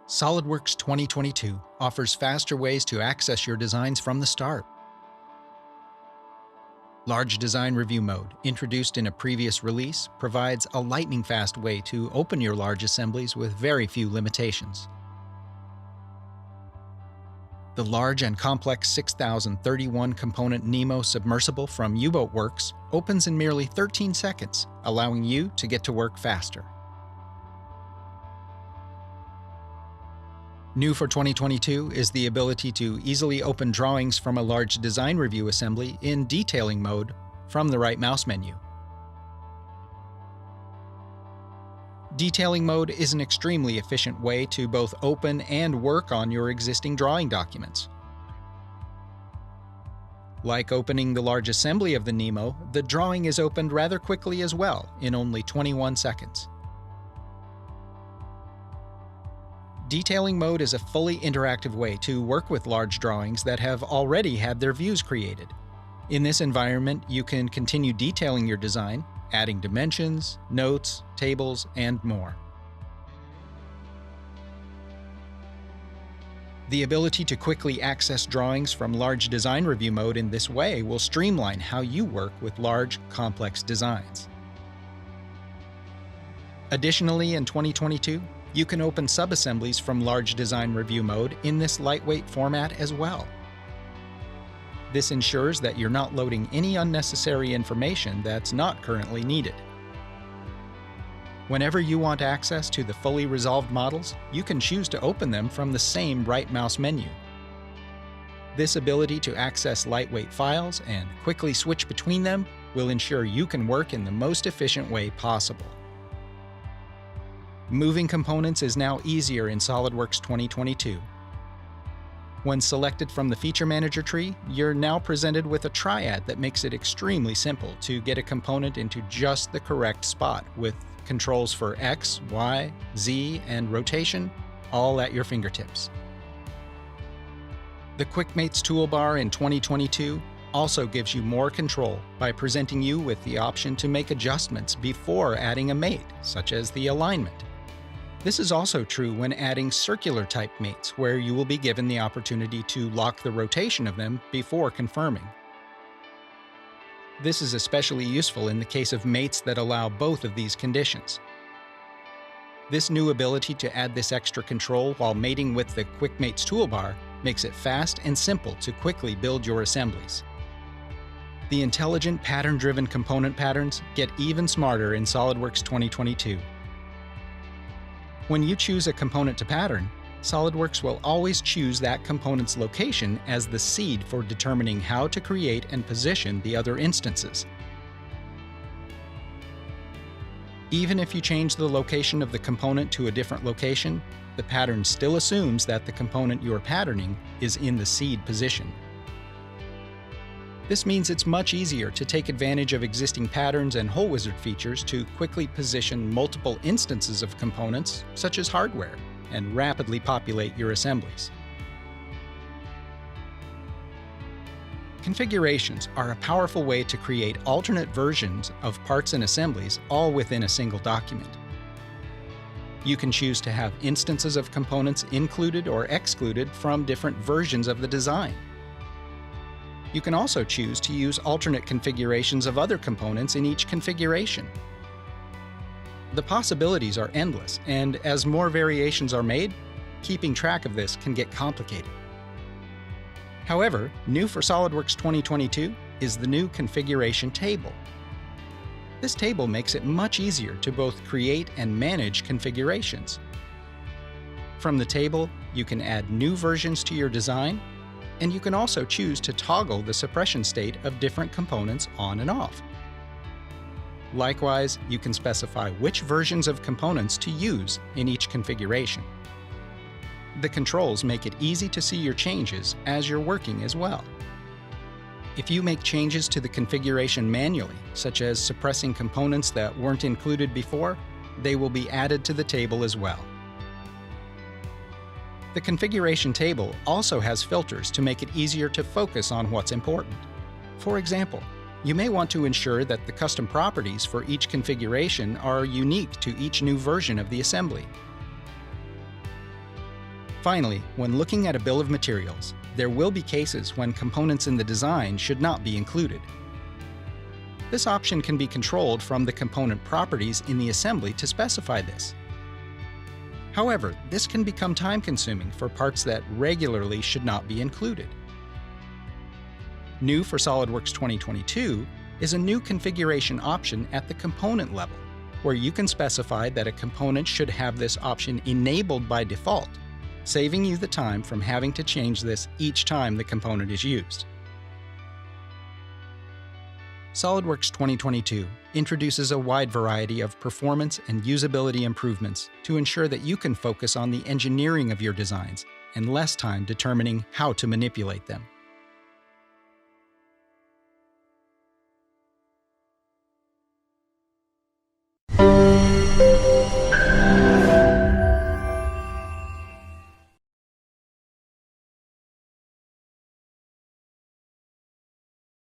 SOLIDWORKS 2022 offers faster ways to access your designs from the start. Large Design Review Mode, introduced in a previous release, provides a lightning-fast way to open your large assemblies with very few limitations. The large and complex 6031 component Nemo submersible from U-Boat Works opens in merely 13 seconds, allowing you to get to work faster. New for 2022 is the ability to easily open drawings from a large design review assembly in detailing mode from the right mouse menu. Detailing mode is an extremely efficient way to both open and work on your existing drawing documents. Like opening the large assembly of the Nemo, the drawing is opened rather quickly as well, in only 21 seconds. Detailing mode is a fully interactive way to work with large drawings that have already had their views created. In this environment, you can continue detailing your design, adding dimensions, notes, tables, and more. The ability to quickly access drawings from large design review mode in this way will streamline how you work with large, complex designs. Additionally, in 2022, you can open sub-assemblies from large design review mode in this lightweight format as well. This ensures that you're not loading any unnecessary information that's not currently needed. Whenever you want access to the fully resolved models, you can choose to open them from the same right mouse menu. This ability to access lightweight files and quickly switch between them will ensure you can work in the most efficient way possible. Moving components is now easier in SOLIDWORKS 2022. When selected from the Feature Manager tree, you're now presented with a triad that makes it extremely simple to get a component into just the correct spot, with controls for X, Y, Z, and rotation all at your fingertips. The Quick Mates toolbar in 2022 also gives you more control by presenting you with the option to make adjustments before adding a mate, such as the alignment. This is also true when adding circular type mates, where you will be given the opportunity to lock the rotation of them before confirming. This is especially useful in the case of mates that allow both of these conditions. This new ability to add this extra control while mating with the Quick Mates toolbar makes it fast and simple to quickly build your assemblies. The intelligent pattern-driven component patterns get even smarter in SOLIDWORKS 2022. When you choose a component to pattern, SOLIDWORKS will always choose that component's location as the seed for determining how to create and position the other instances. Even if you change the location of the component to a different location, the pattern still assumes that the component you are patterning is in the seed position. This means it's much easier to take advantage of existing patterns and hole wizard features to quickly position multiple instances of components, such as hardware, and rapidly populate your assemblies. Configurations are a powerful way to create alternate versions of parts and assemblies all within a single document. You can choose to have instances of components included or excluded from different versions of the design. You can also choose to use alternate configurations of other components in each configuration. The possibilities are endless, and as more variations are made, keeping track of this can get complicated. However, new for SOLIDWORKS 2022 is the new configuration table. This table makes it much easier to both create and manage configurations. From the table, you can add new versions to your design, and you can also choose to toggle the suppression state of different components on and off. Likewise, you can specify which versions of components to use in each configuration. The controls make it easy to see your changes as you're working as well. If you make changes to the configuration manually, such as suppressing components that weren't included before, they will be added to the table as well. The configuration table also has filters to make it easier to focus on what's important. For example, you may want to ensure that the custom properties for each configuration are unique to each new version of the assembly. Finally, when looking at a bill of materials, there will be cases when components in the design should not be included. This option can be controlled from the component properties in the assembly to specify this. However, this can become time-consuming for parts that regularly should not be included. New for SOLIDWORKS 2022 is a new configuration option at the component level, where you can specify that a component should have this option enabled by default, saving you the time from having to change this each time the component is used. SOLIDWORKS 2022 introduces a wide variety of performance and usability improvements to ensure that you can focus on the engineering of your designs and less time determining how to manipulate them.